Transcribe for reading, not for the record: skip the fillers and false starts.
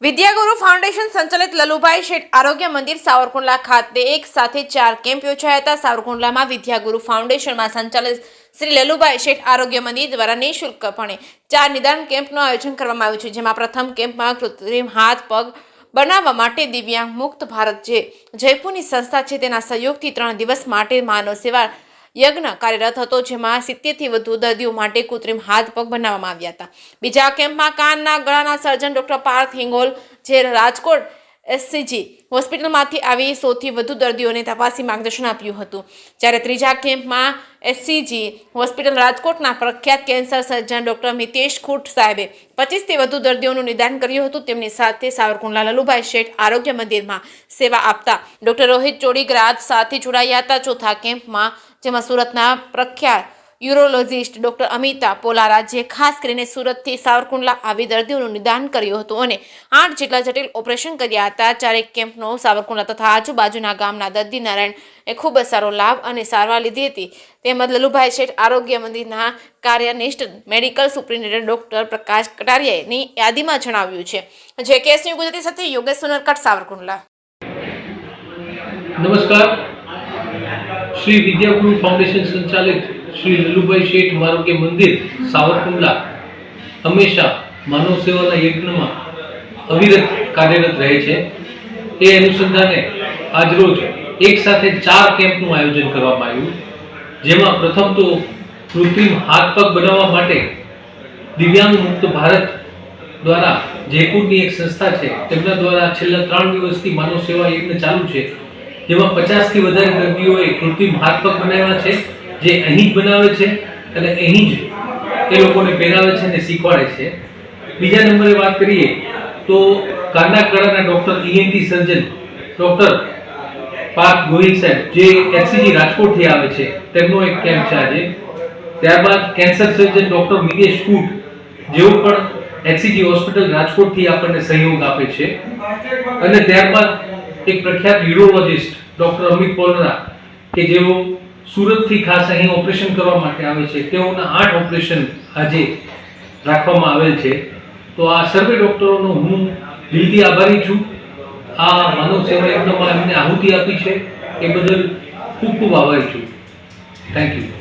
વિદ્યાગુરુ foundation સંચાલિત લલુભાઈ શેઠ આરોગ્ય મંદિર સાવરકુંડલા ખાતે એક સાથે 4 કેમ્પ યોજાયા હતા। સાવરકુંડલામાં વિદ્યાગુરુ ફાઉન્ડેશનમાં સંચાલિત શ્રી લલુભાઈ શેઠ આરોગ્ય મંદિર દ્વારા નિઃશુલ્કપણે 4 નિદાન કેમ્પનું આયોજન કરવામાં આવ્યું છે, જેમાં પ્રથમ કેમ્પમાં કૃત્રિમ હાથ પગ બનાવવા માટે દિવ્યાંગ મુક્ત ભારત જે જયપુરની સંસ્થા છે તેના સહયોગથી 3 દિવસ માટે માનવ સેવા યજ્ઞ કાર્યરત હતો, જેમાં 70 થી વધુ દર્દીઓ માટે કૃત્રિમ હાથ પગ બનાવવામાં આવ્યા હતા। બીજા કેમ્પમાં કાનના ગળાના સર્જન ડોક્ટર પાર્થ હિંગોલ જે રાજકોટ એસસીજી હોસ્પિટલમાંથી આવી 100 થી વધુ દર્દીઓને તપાસી માર્ગદર્શન આપ્યું હતું, જ્યારે ત્રીજા કેમ્પમાં એસસીજી હોસ્પિટલ રાજકોટના પ્રખ્યાત કેન્સર સર્જન ડોક્ટર મિતેશ ખૂટ સાહેબે 25 થી વધુ દર્દીઓનું નિદાન કર્યું હતું। તેમની સાથે સાવરકુંડલા લલુભાઈ શેઠ આરોગ્ય મંદિરમાં સેવા આપતા ડોક્ટર રોહિત ચોડીગ્રાત સાથે જોડાયા હતા। ચોથા કેમ્પમાં જેમાં સુરતના પ્રખ્યાત યુરોલોજિસ્ટ ડોક્ટર અમિતા પોલારા જે ખાસ કરીને સુરતથી સાવરકુંડલા આવી દર્દીઓનું નિદાન કર્યું હતું અને 8 જેટલા જટિલ ઓપરેશન કર્યા હતા। ચારેક કેમ્પનો સાવરકુંડલા તથા આજુબાજુના ગામના દર્દી નારાયણ ખૂબ જ સારો લાભ અને સારવાર લીધી હતી। તેમજ લલુભાઈ શેઠ આરોગ્ય મંદિરના કાર્યનિષ્ઠ મેડિકલ સુપ્રિન્ટેન્ડન્ટ ડોક્ટર પ્રકાશ કટારિયાની યાદીમાં જણાવ્યું છે। જે કેસની ગુજરાતી સાથે યોગેશ સોનરકટ સાવરકુંડલા। નમસ્કાર। श्री विद्यागुरु फाउंडेशन संचालित श्री ललुभाई शेठ आरोग्य मंदिर सावरकुंडला हमेशा मानव सेवा यज्ञ में अविरत कार्यरत रहे छे। ए अनुसंधाने आज रोज एक साथ 4 केम्प નું आयोजन करवामां आव्युं, जेमां प्रथम तो कृत्रिम हाथ पग बनाववा माटे दिव्यांग मुक्त भारत द्वारा जयपुरनी एक संस्था छे तेमना द्वारा छेल्ला 3 દિવસથી मानव सेवा यज्ञ चालू छे, જેમાં 50 થી વધારે દર્દીઓએ કૃત્રિમ હાથ પગ બનાવ્યા છે, જે અહીં જ બનાવે છે અને અહીં જ એ લોકોને પહેરાવે છે અને શીખવાડે છે। બીજા નંબરે વાત કરીએ તો કાનના ગળાના doctor ENT surgeon doctor Parth Gohil સાહેબ જે એચસીજી રાજકોટથી આવે છે, તેમનો એક કેમ્પ છે આજે। ત્યારબાદ કેન્સર સર્જન ડોક્ટર મિતેશ ખૂટ જેઓ પણ એચસીજી હોસ્પિટલ રાજકોટથી આપણને સહયોગ આપે છે। અને ત્યારબાદ એક પ્રખ્યાત યુરોલોજિસ્ટ ડોક્ટર અમિત પોલરા કે જેઓ સુરતથી ખાસ અહીં ઓપરેશન કરવા માટે આવે છે, તેઓના 8 ઓપરેશન આજે રાખવામાં આવેલ છે। તો આ સર્વે ડોક્ટરોનો હું દિલથી આભારી છું। આ માનવ સેવા યજ્ઞમાં એમને આહુતિ આપી છે એ બદલ ખૂબ ખૂબ આભારી છું। Thank you.